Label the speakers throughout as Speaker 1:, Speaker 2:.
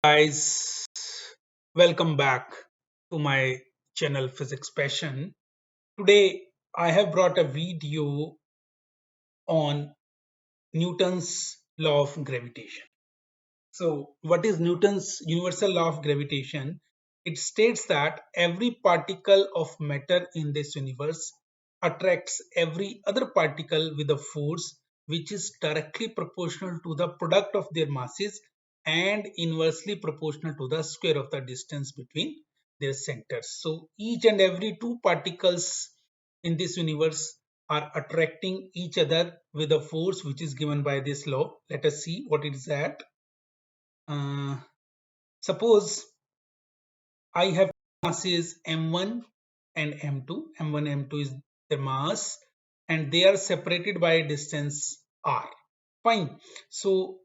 Speaker 1: Guys, welcome back to my channel Physics Passion. Today I have brought a video on Newton's law of gravitation. So, what is Newton's universal law of gravitation? It states that every particle of matter in this universe attracts every other particle with a force which is directly proportional to the product of their masses and inversely proportional to the square of the distance between their centers. So, each and every two particles in this universe are attracting each other with a force which is given by this law. Let us see what it is at. Suppose I have masses m1 and m2. m1 m2 is their mass and they are separated by a distance r. Fine. So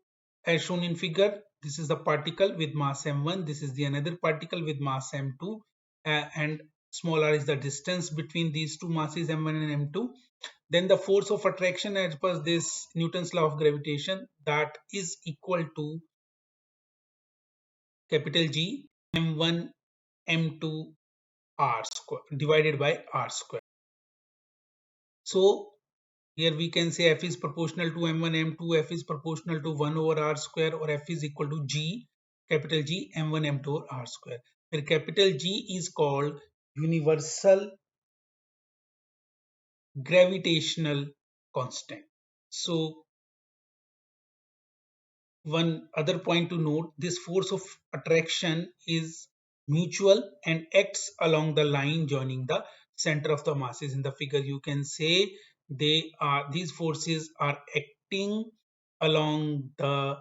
Speaker 1: as shown in figure, this is the particle with mass m1. This is the another particle with mass m2 and small r is the distance between these two masses m1 and m2. Then the force of attraction as per this Newton's law of gravitation, that is equal to capital G m1 m2 r square divided by r square. So here we can say f is proportional to m1 m2, f is proportional to 1 over r square, or f is equal to g, capital G m1 m2 over r square, where capital G is called universal gravitational constant. So one other point to note, this force of attraction is mutual and acts along the line joining the center of the masses. In the figure you can say these forces are acting along the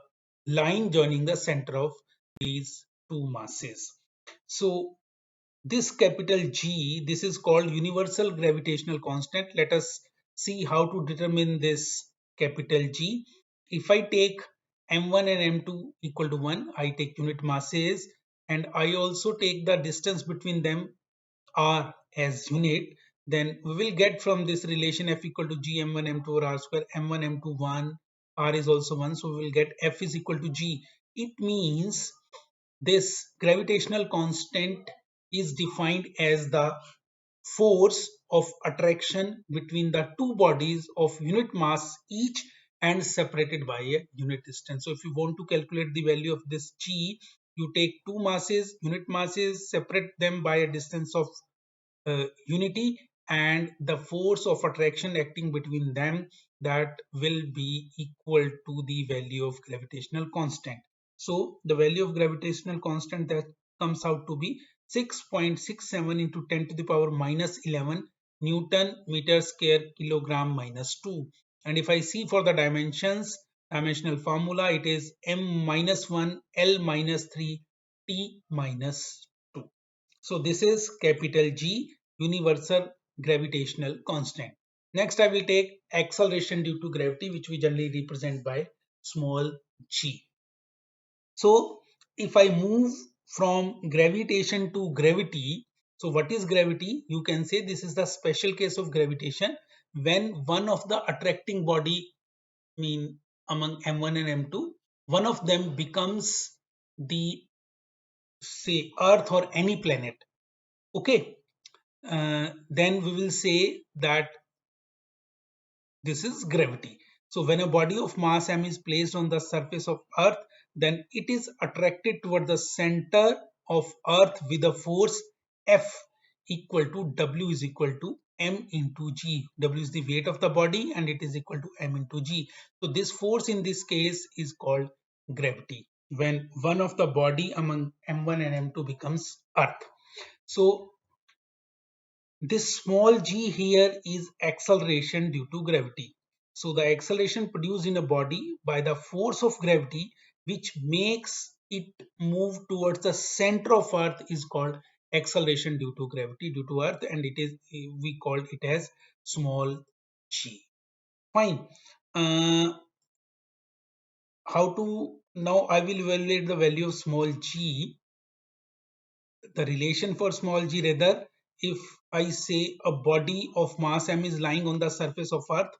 Speaker 1: line joining the center of these two masses. So this capital G, this is called universal gravitational constant. Let us see how to determine this capital G. If I take m1 and m2 equal to 1, I take unit masses and I also take the distance between them r as unit, then we will get from this relation f equal to g m1 m2 over r square, m1 m2 1, r is also 1, so we will get f is equal to g. It means this gravitational constant is defined as the force of attraction between the two bodies of unit mass each and separated by a unit distance. So if you want to calculate the value of this G, you take two masses, unit masses, separate them by a distance of unity, and the force of attraction acting between them, that will be equal to the value of gravitational constant. So the value of gravitational constant that comes out to be 6.67 into 10 to the power minus 11 Newton meter square kilogram minus 2. And if I see for the dimensional formula, it is m minus 1 L minus 3 T minus 2. So this is capital G, universal gravitational constant. Next I will take acceleration due to gravity, which we generally represent by small g. So if I move from gravitation to gravity, so what is gravity? You can say this is the special case of gravitation when one of the attracting body, mean among m1 and m2, one of them becomes the, say, earth or any planet. Okay, then we will say that this is gravity. So when a body of mass m is placed on the surface of earth, then it is attracted toward the center of earth with a force F equal to W is equal to m into g. W is the weight of the body and it is equal to m into g. So this force in this case is called gravity when one of the body among m1 and m2 becomes earth. So this small g here is acceleration due to gravity. So the acceleration produced in a body by the force of gravity, which makes it move towards the center of earth, is called acceleration due to gravity due to earth, and it is, we call it as small g. Fine. How to, now I will evaluate the value of small g. The relation for small g, rather, if I say a body of mass m is lying on the surface of earth,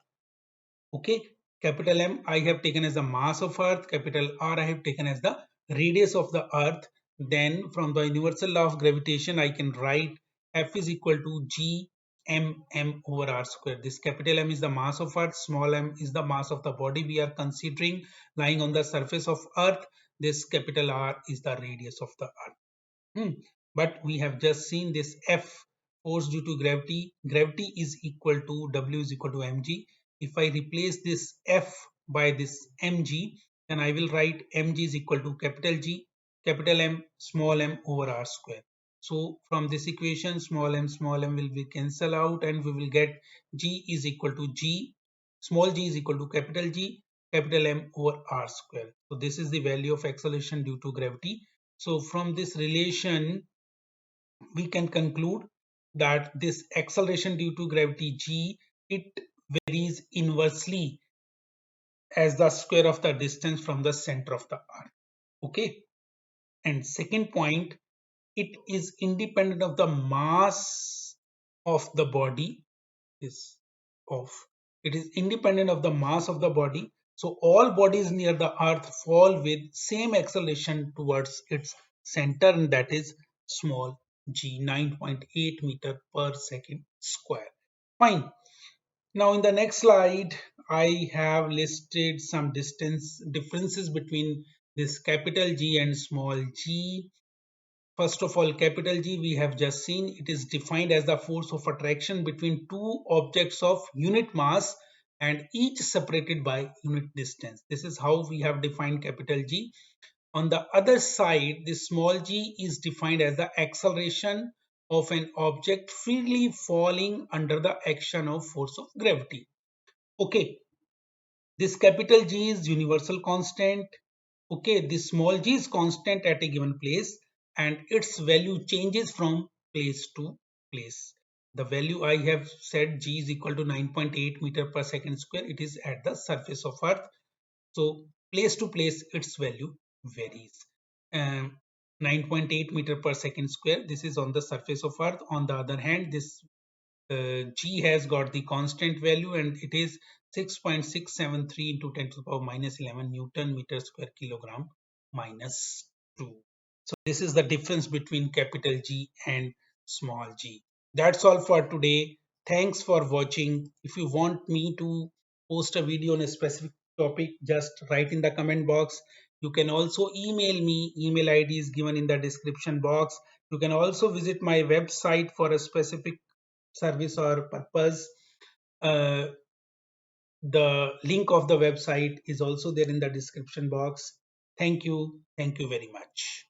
Speaker 1: okay, capital M I have taken as the mass of earth, capital R I have taken as the radius of the earth, then from the universal law of gravitation I can write F is equal to G m over r square. This capital M is the mass of earth, small m is the mass of the body we are considering lying on the surface of earth. This capital R is the radius of the earth. But we have just seen this F, force due to gravity. Gravity is equal to W is equal to mg. If I replace this F by this mg, then I will write mg is equal to capital G, capital M, small m over r square. So from this equation, small m will be cancel out, and we will get G is equal to G, small g is equal to capital G, capital M over r square. So this is the value of acceleration due to gravity. So from this relation, we can conclude that this acceleration due to gravity G, it varies inversely as the square of the distance from the center of the earth. Okay. And second point, it is independent of the mass of the body. Is of It is independent of the mass of the body. So all bodies near the earth fall with same acceleration towards its center, and that is small g, 9.8 meter per second square. Fine. Now in the next slide, I have listed some distance differences between this capital G and small g. First of all, capital G we have just seen, it is defined as the force of attraction between two objects of unit mass and each separated by unit distance. This is how we have defined capital G. On the other side, the small g is defined as the acceleration of an object freely falling under the action of force of gravity. Okay, this capital G is universal constant. Okay, this small g is constant at a given place and its value changes from place to place. The value I have said G is equal to 9.8 meter per second square. It is at the surface of earth. So place to place its value varies. 9.8 meter per second square. This is on the surface of earth. On the other hand, this G has got the constant value and it is 6.673 into 10 to the power minus 11 Newton meter square kilogram minus 2. So this is the difference between capital G and small g. That's all for today. Thanks for watching. If you want me to post a video on a specific topic, just write in the comment box. You can also email me. Email ID is given in the description box. You can also visit my website for a specific service or purpose. Uh, the link of the website is also there in the description box. Thank you. Thank you very much.